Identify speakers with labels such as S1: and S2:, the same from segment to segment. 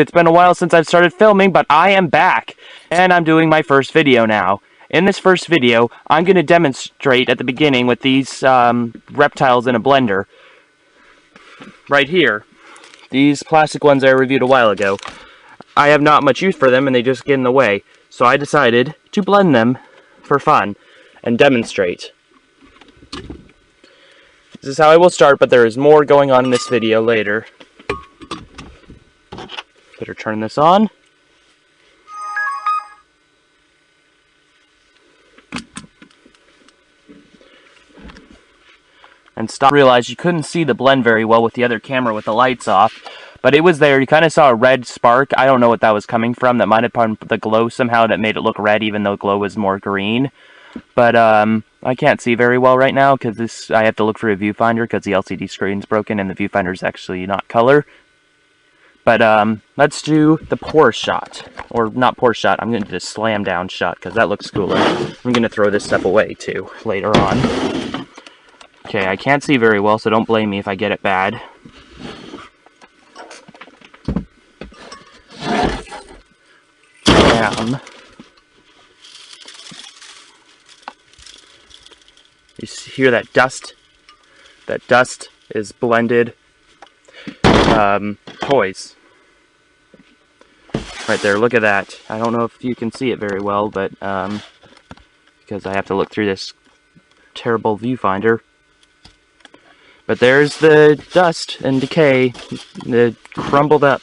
S1: It's been a while since I've started filming, but I am back, and I'm doing my first video now. In this first video, I'm going to demonstrate at the beginning with these reptiles in a blender. Right here. These plastic ones I reviewed a while ago. I have not much use for them, and they just get in the way. So I decided to blend them for fun and demonstrate. This is how I will start, but there is more going on in this video later. Better turn this on. And stop. Realized you couldn't see the blend very well with the other camera with the lights off, but it was there. You kind of saw a red spark. I don't know what that was coming from. That might have been the glow somehow that made it look red, even though glow was more green. But I can't see very well right now because I have to look for a viewfinder because the LCD screen's broken and the viewfinder is actually not color. But let's do the pour shot, or not pour shot. I'm going to do the slam down shot because that looks cooler. I'm going to throw this stuff away too later on. Okay, I can't see very well, so don't blame me if I get it bad. Down. You hear that dust? That dust is blended toys. Right there, look at that. I don't know if you can see it very well, but because I have to look through this terrible viewfinder. But there's the dust and decay, the crumbled up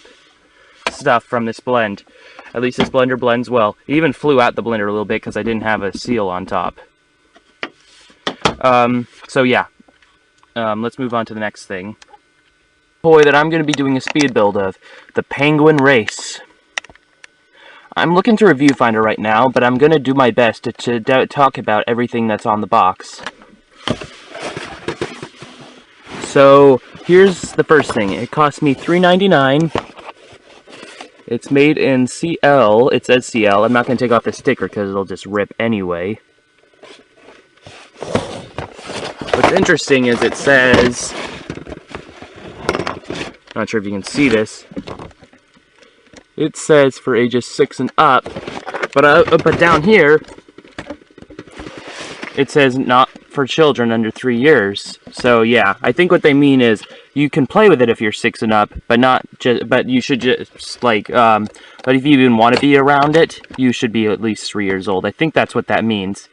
S1: stuff from this blend. At least this blender blends well. It even flew out the blender a little bit because I didn't have a seal on top. So yeah, let's move on to the next thing. Toy that I'm going to be doing a speed build of, the Penguin Race. I'm looking through a viewfinder right now, but I'm going to do my best to talk about everything that's on the box. So here's the first thing. It cost me $3.99. It's made in CL. It says CL. I'm not going to take off the sticker because it'll just rip anyway. What's interesting is it says, not sure if you can see this, it says for ages 6 and up, but down here it says not for children under 3 years. So yeah, I think what they mean is you can play with it if you're 6 and up, but you should just like but if you even want to be around it, you should be at least 3 years old. I think that's what that means.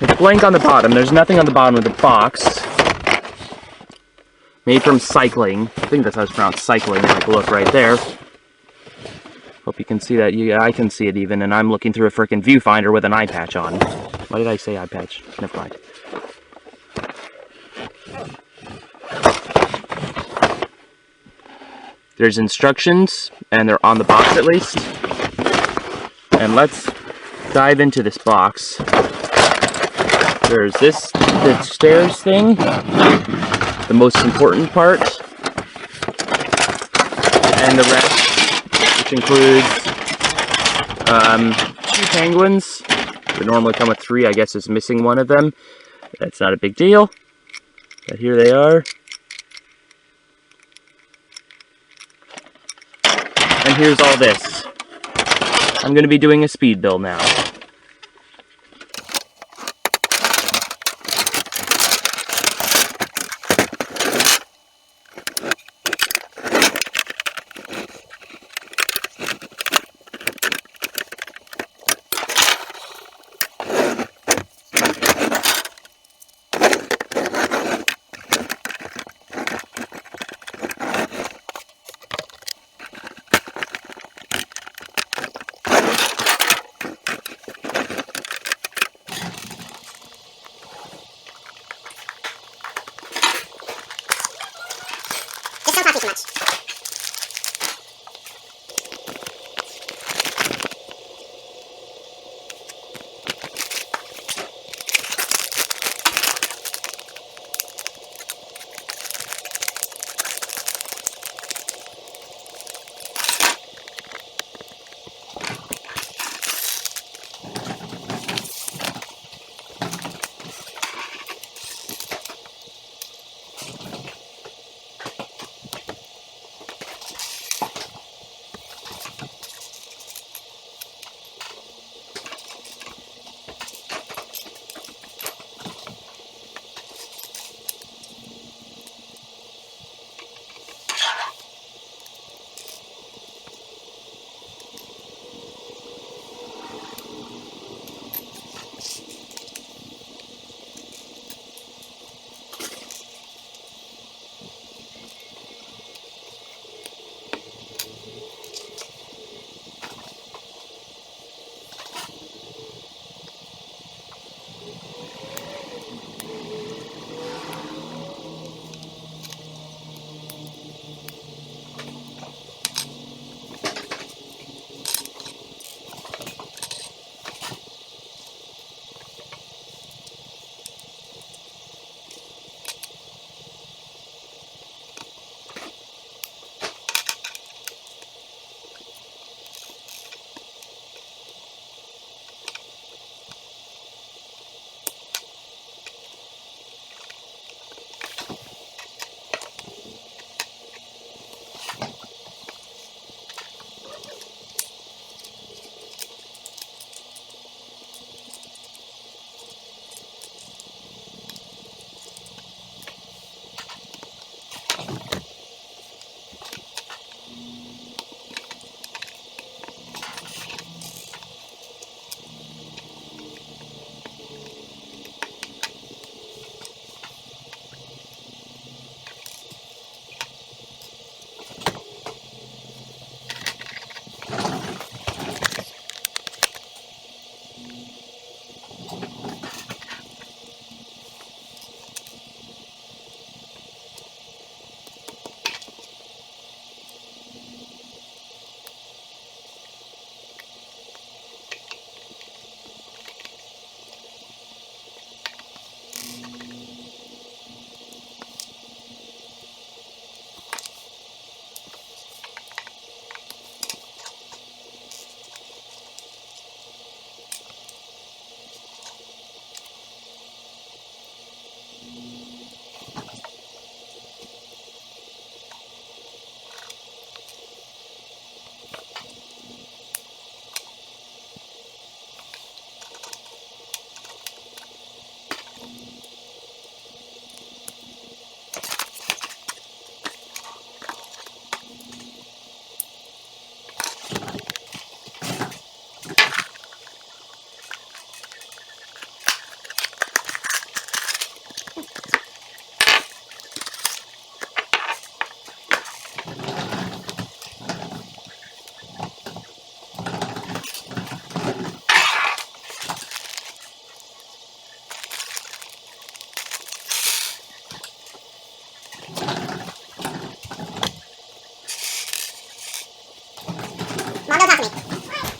S1: It's blank on the bottom. There's nothing on the bottom of the box. Made from cycling. I think that's how it's pronounced, cycling. Like, look right there. Hope you can see that. Yeah, I can see it even, and I'm looking through a freaking viewfinder with an eye patch on. Why did I say eye patch? Never mind. There's instructions, and they're on the box at least. And let's dive into this box. There's the stairs thing, the most important part, and the rest, which includes 2 penguins. Would normally come with 3, I guess it's missing one of them. That's not a big deal, but here they are. And here's all this. I'm going to be doing a speed build now.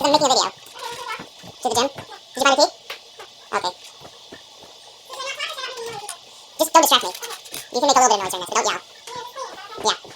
S2: I'm making a video. To the gym? Did you find a key? Okay. Just don't distract me. You can make a little bit of noise during this, but don't yell. Yeah.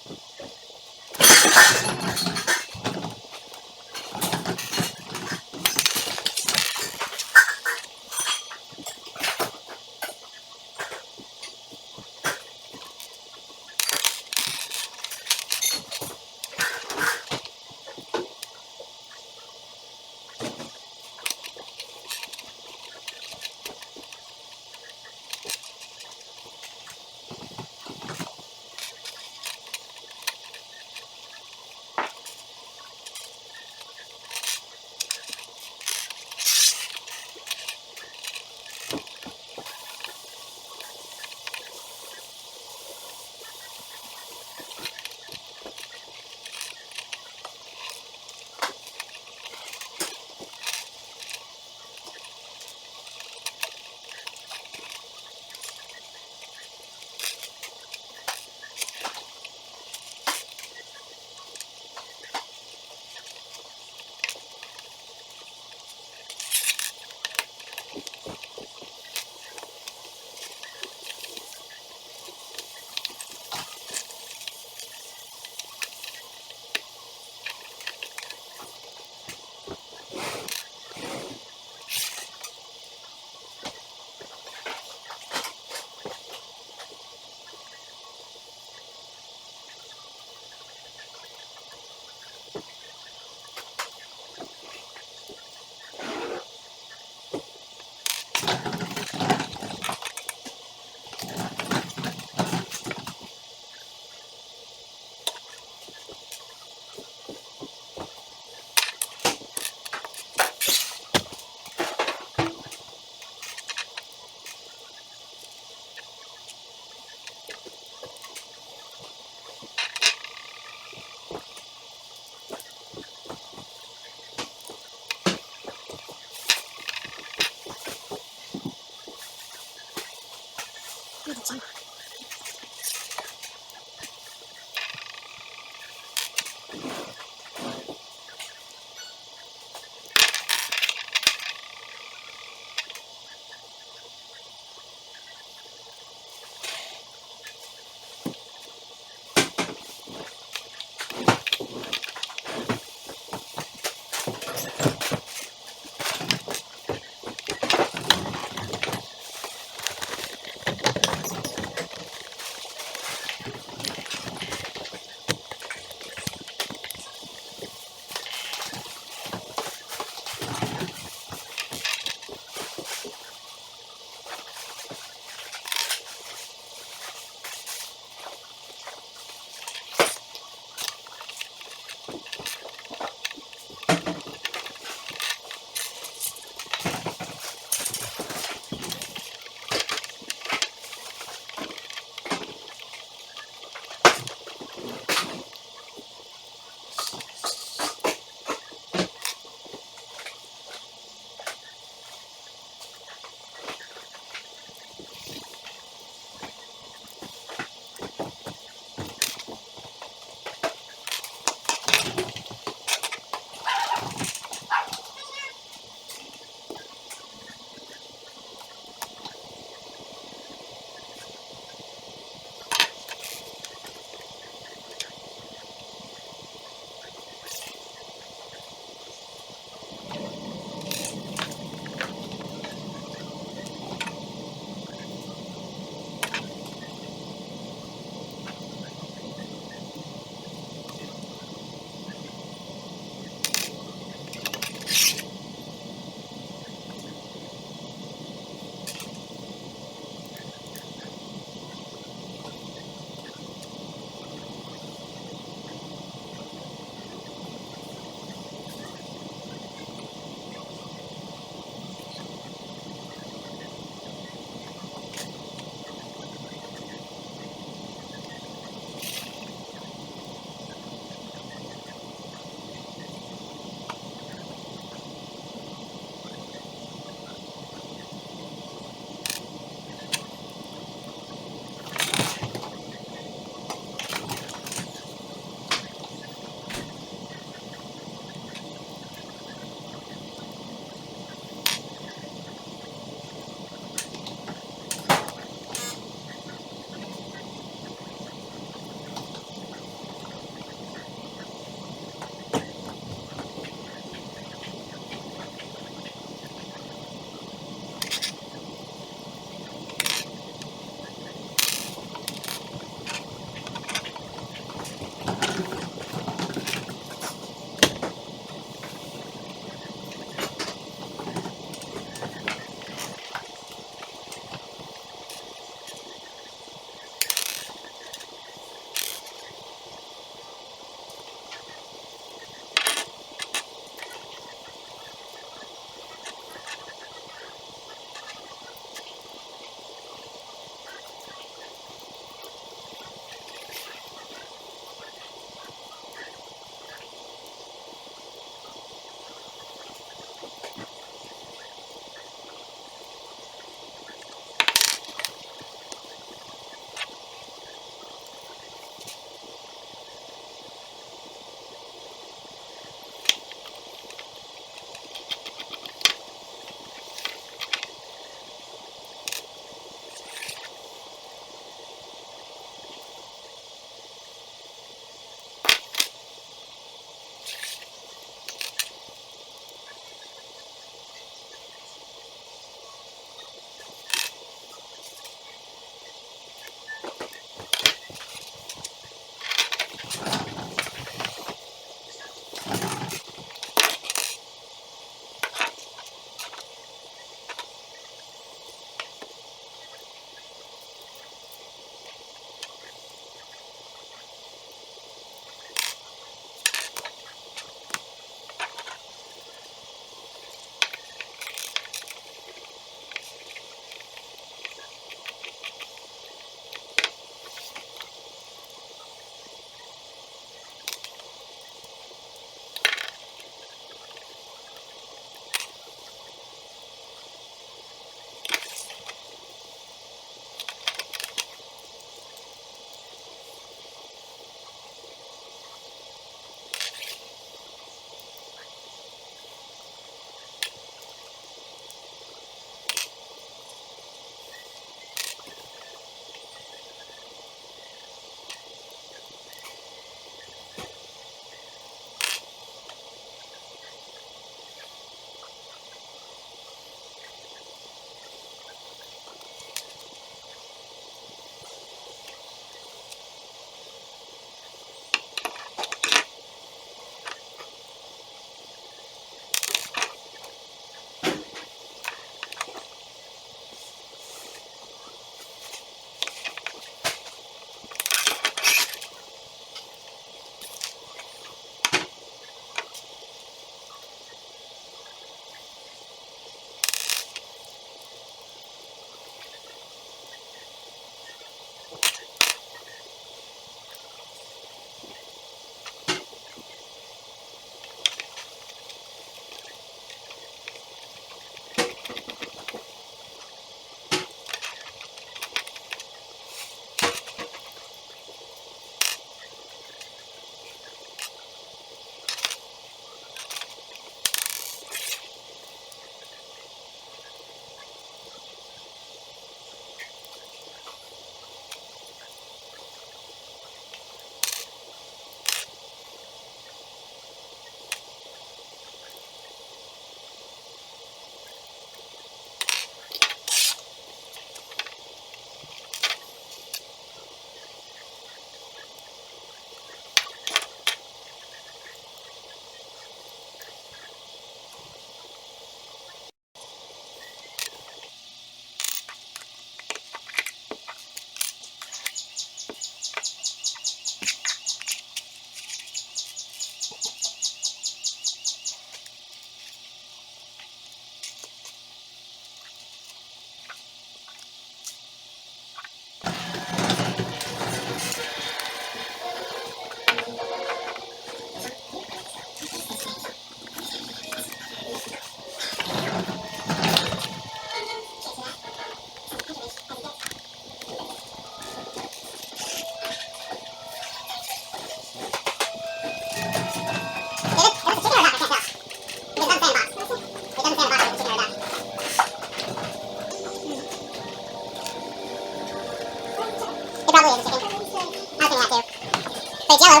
S2: it's yellow.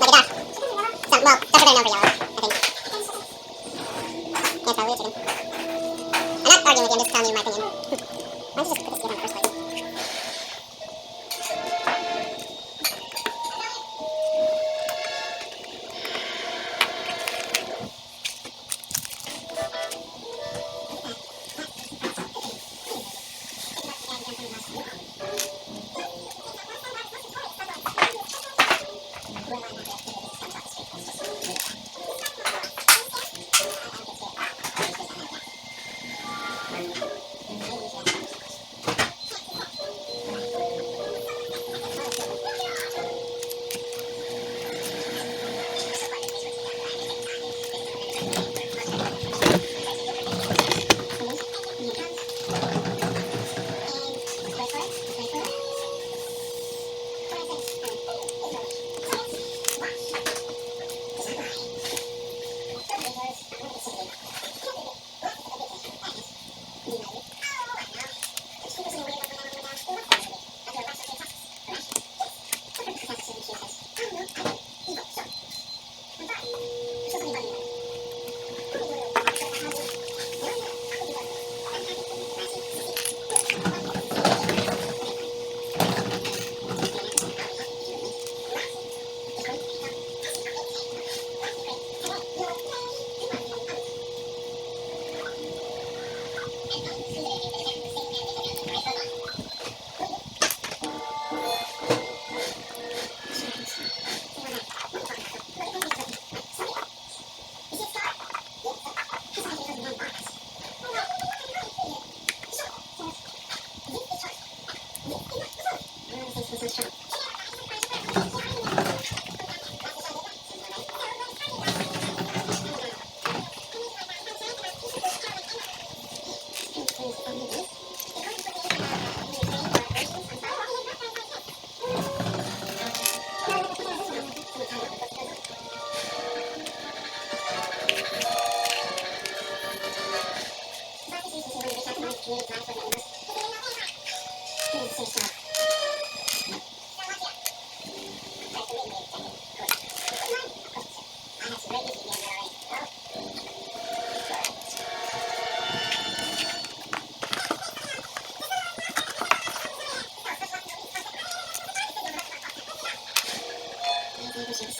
S2: Like a duck. So, well, ducks are very known for yellow, I think. Yeah, it's probably a chicken. I'm not arguing with you, I'm just telling you my opinion. Why don't you just put this together in the first place?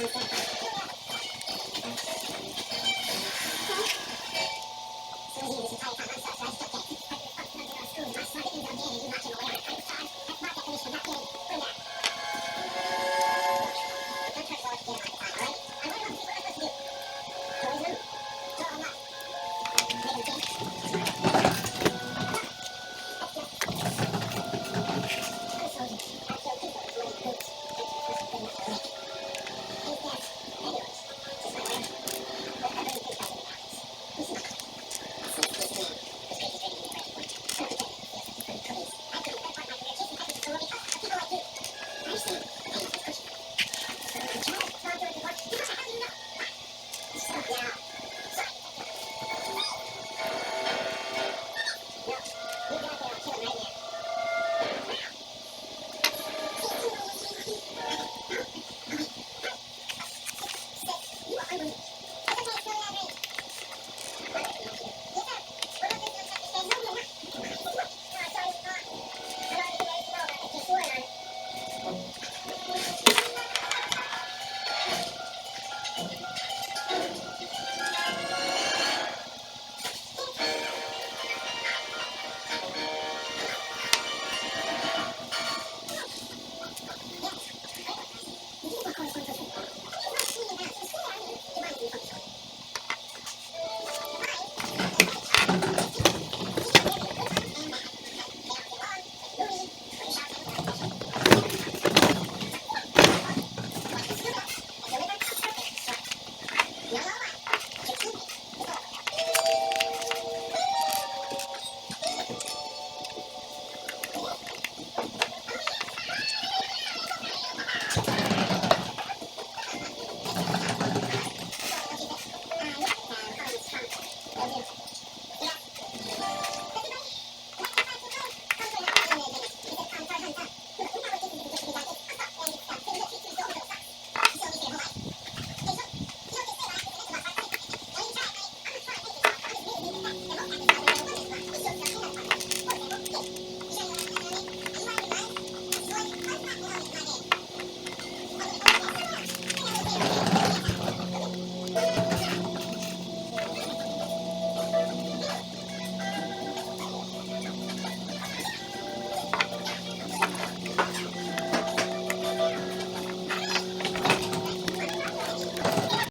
S2: Something.